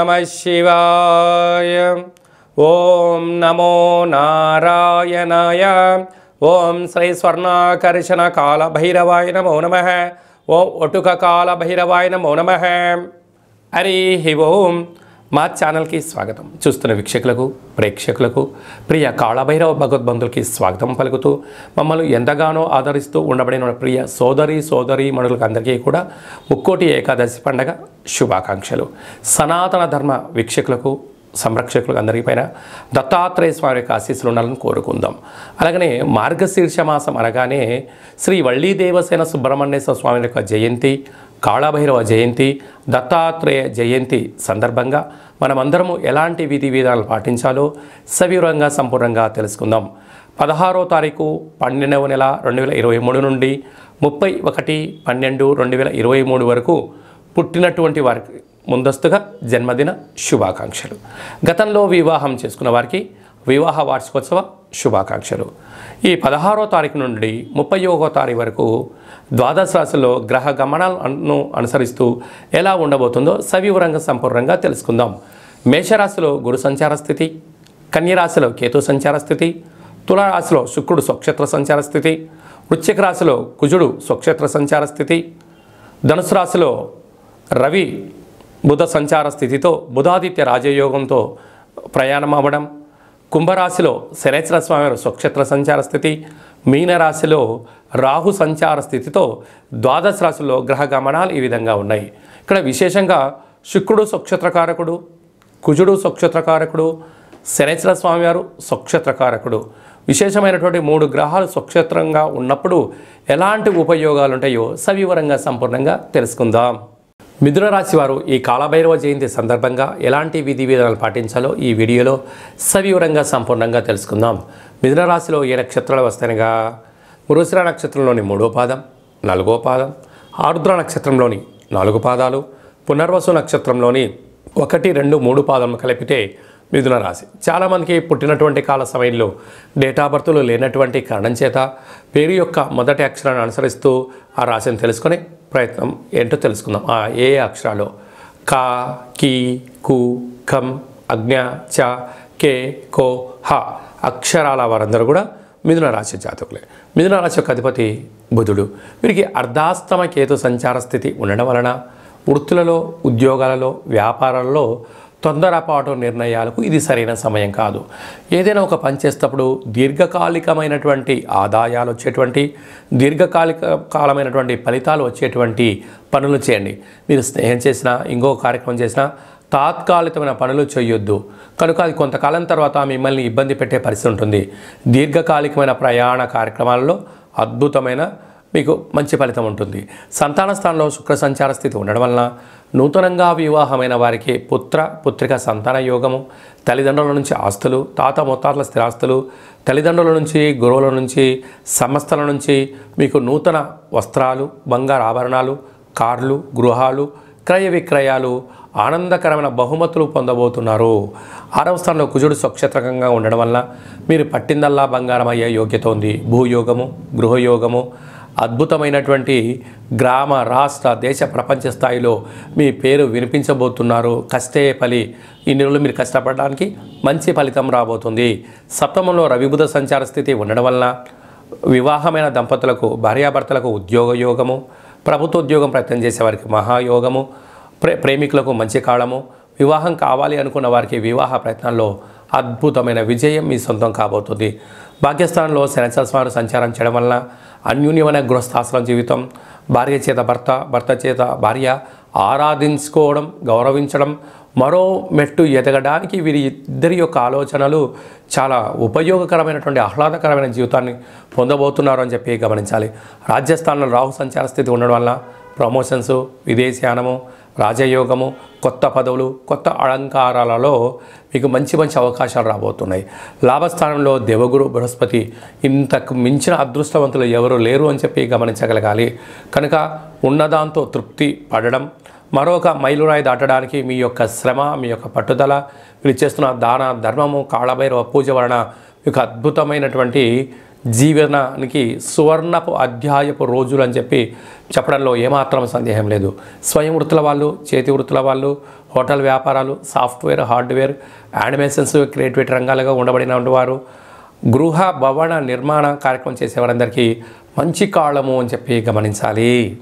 नमः शिवाय। ओम नमो नारायणाय। ओम श्री स्वर्णाकर्षण काल भैरवाय नमो नमः। ओम ओटुक काल भैरवाय नमो नमः। हरि ओम। మా ఛానల్కి స్వాగతం. చూస్తున్న వీక్షకులకు ప్రేక్షకులకు ప్రియ కాళభైరవ భగవద్బంధులకి స్వాగతం పలుకుతూ మమ్మల్ని ఎంతగానో ఆదరిస్తూ ఉండబడిన ప్రియ సోదరి మనులకు అందరికీ కూడా ముక్కోటి ఏకాదశి పండగ శుభాకాంక్షలు. సనాతన ధర్మ వీక్షకులకు సంరక్షకులకు అందరిపైన దత్తాత్రేయ స్వామి యొక్క ఆశీస్సులు ఉండాలని కోరుకుందాం. అలాగనే మార్గశీర్ష మాసం అనగానే శ్రీ వళ్ళీ దేవసేన సుబ్రహ్మణ్యేశ్వర స్వామి యొక్క జయంతి, కాళభైరవ జయంతి, దత్తాత్రేయ జయంతి సందర్భంగా మనమందరము ఎలాంటి విధి విధానాలు పాటించాలో సవివరంగా సంపూర్ణంగా తెలుసుకుందాం. 16వ తారీఖు 12వ నెల 2023 నుండి 31/12/2023 వరకు పుట్టినటువంటి వారికి ముందస్తుగా జన్మదిన శుభాకాంక్షలు. గతంలో వివాహం చేసుకున్న వారికి వివాహ వార్షికోత్సవ శుభాకాంక్షలు. ఈ 16వ తారీఖు నుండి 31వ తారీఖు వరకు ద్వాదశ రాశుల్లో గ్రహ గమనాలను అనుసరిస్తూ ఎలా ఉండబోతుందో సవివరంగా సంపూర్ణంగా తెలుసుకుందాం. మేషరాశిలో గురు సంచార స్థితి, కన్యరాశిలో కేతు సంచార స్థితి, తులారాశిలో శుక్రుడు స్వక్షేత్ర సంచార స్థితి, వృశ్చిక రాశిలో కుజుడు స్వక్షేత్ర సంచార స్థితి, ధనుసు రాశిలో రవి బుధ సంచార స్థితితో బుధాదిత్య రాజయోగంతో ప్రయాణం అవ్వడం, కుంభరాశిలో శనేశ్వర స్వామి స్వక్షేత్ర సంచార స్థితి, మీనరాశిలో రాహు సంచార స్థితితో ద్వాదశ రాశుల్లో గ్రహ గమనాలు ఈ విధంగా ఉన్నాయి. ఇక్కడ విశేషంగా శుక్రుడు స్వక్షేత్రకారకుడు, కుజుడు స్వక్షేత్రకారకుడు, శనేశ్వర స్వామివారు స్వక్షేత్రకారకుడు. విశేషమైనటువంటి 3 గ్రహాలు స్వక్షేత్రంగా ఉన్నప్పుడు ఎలాంటి ఉపయోగాలు ఉంటాయో సవివరంగా సంపూర్ణంగా తెలుసుకుందాం. మిథున రాశి వారు ఈ కాళభైరవ జయంతి సందర్భంగా ఎలాంటి విధి విధానాలు పాటించాలో ఈ వీడియోలో సవివరంగా సంపూర్ణంగా తెలుసుకుందాం. మిథున రాశిలో ఏ నక్షత్రాలు వస్తాయనగా మృగశిర నక్షత్రంలోని 3వ పాదం, 4వ పాదం, ఆరుద్ర నక్షత్రంలోని 4 పాదాలు, పునర్వసు నక్షత్రంలోని 1, 2, 3 పాదములు కలిపితే మిథున రాశి. చాలామందికి పుట్టినటువంటి కాల సమయంలో డేట్ ఆఫ్ బర్త్లు లేనటువంటి కారణం చేత పేరు యొక్క మొదటి అక్షరాన్ని అనుసరిస్తూ ఆ రాశిని తెలుసుకునే ప్రయత్నం ఏంటో తెలుసుకుందాం. ఏ అక్షరాలు కా, కీ, కు, ఖం, అజ్ఞ, చ, కే, కో, హ అక్షరాల వారందరూ కూడా మిథున రాశి జాతకులే. మిథున రాశి యొక్క అధిపతి బుధుడు. వీరికి అర్ధాస్తమ కేతు సంచార స్థితి ఉండడం వలన వృత్తులలో, ఉద్యోగాలలో, వ్యాపారాలలో తొందరపాటు నిర్ణయాలకు ఇది సరైన సమయం కాదు. ఏదైనా ఒక పని చేసేటప్పుడు దీర్ఘకాలికమైనటువంటి ఆదాయాలు వచ్చేటువంటి, దీర్ఘకాలికమైనటువంటి ఫలితాలు వచ్చేటువంటి పనులు చేయండి. మీరు స్నేహం చేసినా, ఇంకో కార్యక్రమం చేసినా తాత్కాలికమైన పనులు చేయొద్దు. కనుక అది కొంతకాలం తర్వాత మిమ్మల్ని ఇబ్బంది పెట్టే పరిస్థితి ఉంటుంది. దీర్ఘకాలికమైన ప్రయాణ కార్యక్రమాలలో అద్భుతమైన మీకు మంచి ఫలితం ఉంటుంది. సంతాన స్థానంలో శుక్ర సంచార స్థితి ఉండడం వలన నూతనంగా వివాహమైన వారికి పుత్రిక సంతాన యోగము, తల్లిదండ్రుల నుంచి ఆస్తులు, తాత ముత్తాతల స్థిరాస్తులు, తల్లిదండ్రుల నుంచి, గురువుల నుంచి, సంస్థల నుంచి మీకు నూతన వస్త్రాలు, బంగారు ఆభరణాలు, కార్లు, గృహాలు, క్రయ విక్రయాలు, ఆనందకరమైన బహుమతులు పొందబోతున్నారు. 6వ స్థానంలో కుజుడు స్వక్షేత్రకంగా ఉండడం వల్ల మీరు పట్టిందల్లా బంగారం అయ్యే యోగ్యత ఉంది. భూయోగము, గృహయోగము, అద్భుతమైనటువంటి గ్రామ, రాష్ట్ర, దేశ, ప్రపంచ స్థాయిలో మీ పేరు వినిపించబోతున్నారు. కష్టే ఫలి. ఇన్ని రోజులు మీరు కష్టపడడానికి మంచి ఫలితం రాబోతుంది. సప్తమంలో రవిబుధ సంచార స్థితి ఉండడం వలన వివాహమైన దంపతులకు, భార్యాభర్తలకు ఉద్యోగ యోగము, ప్రభుత్వ ఉద్యోగం ప్రయత్నం చేసేవారికి మహాయోగము, ప్రేమికులకు మంచి కాలము, వివాహం కావాలి అనుకున్న వారికి వివాహ ప్రయత్నాల్లో అద్భుతమైన విజయం మీ సొంతం కాబోతుంది. భాగ్యస్థానంలో శనేశ్వర స్వామి సంచారం చేయడం వలన అన్యూన్యమైన గృహస్థాశ్రమ జీవితం, భార్య చేత భర్త, భర్త చేత భార్య ఆరాధించుకోవడం, గౌరవించడం, మరో మెట్టు ఎదగడానికి వీరి ఇద్దరి యొక్క ఆలోచనలు చాలా ఉపయోగకరమైనటువంటి ఆహ్లాదకరమైన జీవితాన్ని పొందబోతున్నారు అని చెప్పి గమనించాలి. రాజ్యస్థానంలో రాహు సంచార స్థితి ఉండడం వల్ల ప్రమోషన్స్, విదేశీయానము, రాజయోగము, కొత్త పదవులు, కొత్త అలంకారాలలో మీకు మంచి అవకాశాలు రాబోతున్నాయి. లాభస్థానంలో దేవగురు బృహస్పతి. ఇంతకు మించిన అదృష్టవంతులు ఎవరు లేరు అని చెప్పి గమనించగలగాలి. కనుక ఉన్నదాంతో తృప్తి పడడం, మరొక మైలురాయి దాటడానికి మీ యొక్క శ్రమ, మీ యొక్క పట్టుదల, మీరు చేస్తున్న దాన ధర్మము, కాళభైరవ పూజ వలన మీకు అద్భుతమైనటువంటి జీవనానికి సువర్ణపు అధ్యాయపు రోజులు అని చెప్పి చెప్పడంలో ఏమాత్రం సందేహం లేదు. స్వయం వృత్తుల వాళ్ళు, చేతి వృత్తుల వాళ్ళు, హోటల్ వ్యాపారాలు, సాఫ్ట్వేర్, హార్డ్వేర్, యానిమేషన్స్, క్రియేటివిటీ రంగాలుగా ఉండబడిన వారు, గృహ భవన నిర్మాణ కార్యక్రమం చేసేవారందరికీ మంచి కాలము అని చెప్పి గమనించాలి.